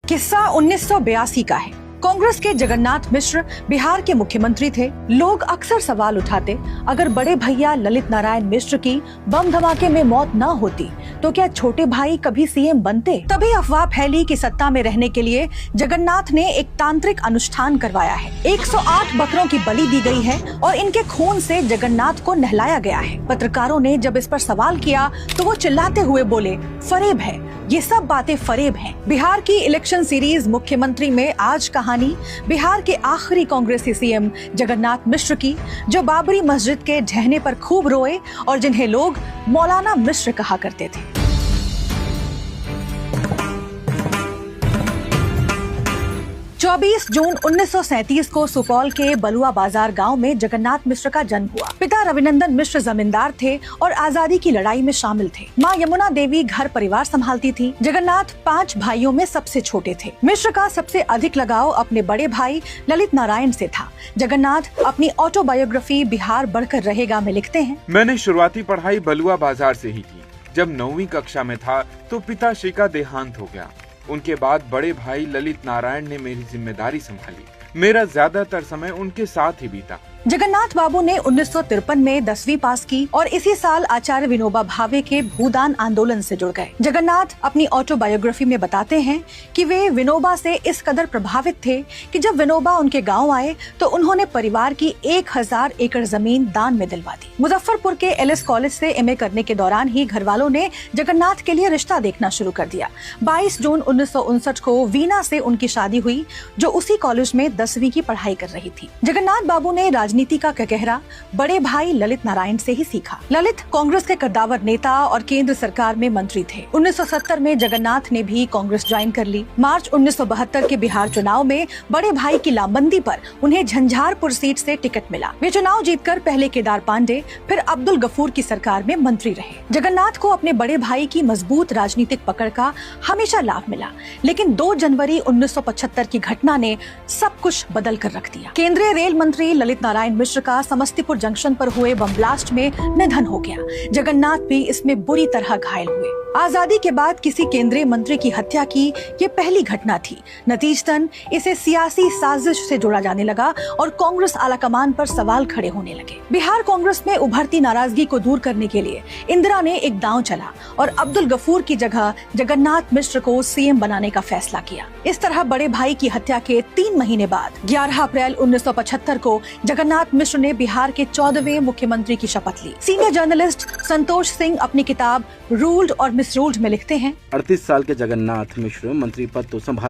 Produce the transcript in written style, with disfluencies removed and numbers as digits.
किस्सा 1982 का है। कांग्रेस के जगन्नाथ मिश्र बिहार के मुख्यमंत्री थे। लोग अक्सर सवाल उठाते, अगर बड़े भैया ललित नारायण मिश्र की बम धमाके में मौत न होती तो क्या छोटे भाई कभी सीएम बनते। तभी अफवाह फैली कि सत्ता में रहने के लिए जगन्नाथ ने एक तांत्रिक अनुष्ठान करवाया है। 108 बकरों की बलि दी गई है और इनके खून से जगन्नाथ को नहलाया गया है। पत्रकारों ने जब इस पर सवाल किया तो वो चिल्लाते हुए बोले, फरेब है, ये सब बातें फरेब हैं। बिहार की इलेक्शन सीरीज मुख्यमंत्री में आज कहानी बिहार के आखिरी कांग्रेसी सीएम जगन्नाथ मिश्र की, जो बाबरी मस्जिद के ढहने पर खूब रोए और जिन्हें लोग मौलाना मिश्र कहा करते थे। 24 जून 1937 को सुपौल के बलुआ बाजार गांव में जगन्नाथ मिश्र का जन्म हुआ। पिता रविनंदन मिश्र जमींदार थे और आजादी की लड़ाई में शामिल थे। मां यमुना देवी घर परिवार संभालती थी। जगन्नाथ 5 भाइयों में सबसे छोटे थे। मिश्र का सबसे अधिक लगाव अपने बड़े भाई ललित नारायण से था। जगन्नाथ अपनी ऑटोबायोग्राफी बिहार बढ़कर रहेगा में लिखते हैं, मैंने शुरुआती पढ़ाई बलुआ बाजार से ही की। जब 9वीं कक्षा में था तो पिताश्री का देहांत हो गया। उनके बाद बड़े भाई ललित नारायण ने मेरी जिम्मेदारी संभाली। मेरा ज्यादातर समय उनके साथ ही बीता। जगन्नाथ बाबू ने 1953 में 10वीं पास की और इसी साल आचार्य विनोबा भावे के भूदान आंदोलन से जुड़ गए। जगन्नाथ अपनी ऑटोबायोग्राफी में बताते हैं कि वे विनोबा से इस कदर प्रभावित थे कि जब विनोबा उनके गांव आए तो उन्होंने परिवार की 1000 एकड़ जमीन दान में दिलवा दी। मुजफ्फरपुर के एलएस कॉलेज से एमए करने के दौरान ही घर वालों ने जगन्नाथ के लिए रिश्ता देखना शुरू कर दिया। 22 जून 1959 को वीना से उनकी शादी हुई, जो उसी कॉलेज में 10वीं की पढ़ाई कर रही थी। जगन्नाथ बाबू ने राजनीति का कहरा बड़े भाई ललित नारायण से ही सीखा। ललित कांग्रेस के कद्दावर नेता और केंद्र सरकार में मंत्री थे। 1970 में जगन्नाथ ने भी कांग्रेस ज्वाइन कर ली। मार्च 1972 के बिहार चुनाव में बड़े भाई की लामबंदी पर उन्हें झंझारपुर सीट से टिकट मिला। वे चुनाव जीतकर पहले केदार पांडे फिर अब्दुल गफूर की सरकार में मंत्री रहे। जगन्नाथ को अपने बड़े भाई की मजबूत राजनीतिक पकड़ का हमेशा लाभ मिला, लेकिन 2 जनवरी 1975 की घटना ने सब कुछ बदल कर रख दिया। केंद्रीय रेल मंत्री ललित नारायण मिश्र का समस्तीपुर जंक्शन पर हुए बम ब्लास्ट में निधन हो गया। जगन्नाथ भी इसमें बुरी तरह घायल हुए। आजादी के बाद किसी केंद्रीय मंत्री की हत्या की ये पहली घटना थी। नतीजतन इसे सियासी साजिश से जोड़ा जाने लगा और कांग्रेस आलाकमान पर सवाल खड़े होने लगे। बिहार कांग्रेस में उभरती नाराजगी को दूर करने के लिए इंदिरा ने एक दांव चला और अब्दुल गफूर की जगह जगन्नाथ मिश्र को सीएम बनाने का फैसला किया। इस तरह बड़े भाई की हत्या के 3 महीने बाद 11 अप्रैल 1975 को जगन्नाथ मिश्र ने बिहार के 14वें मुख्यमंत्री की शपथ ली। सीनियर जर्नलिस्ट संतोष सिंह अपनी किताब रूल्ड और मिसरूल्ड में लिखते हैं, 38 साल के जगन्नाथ मिश्र मंत्री पद तो संभाल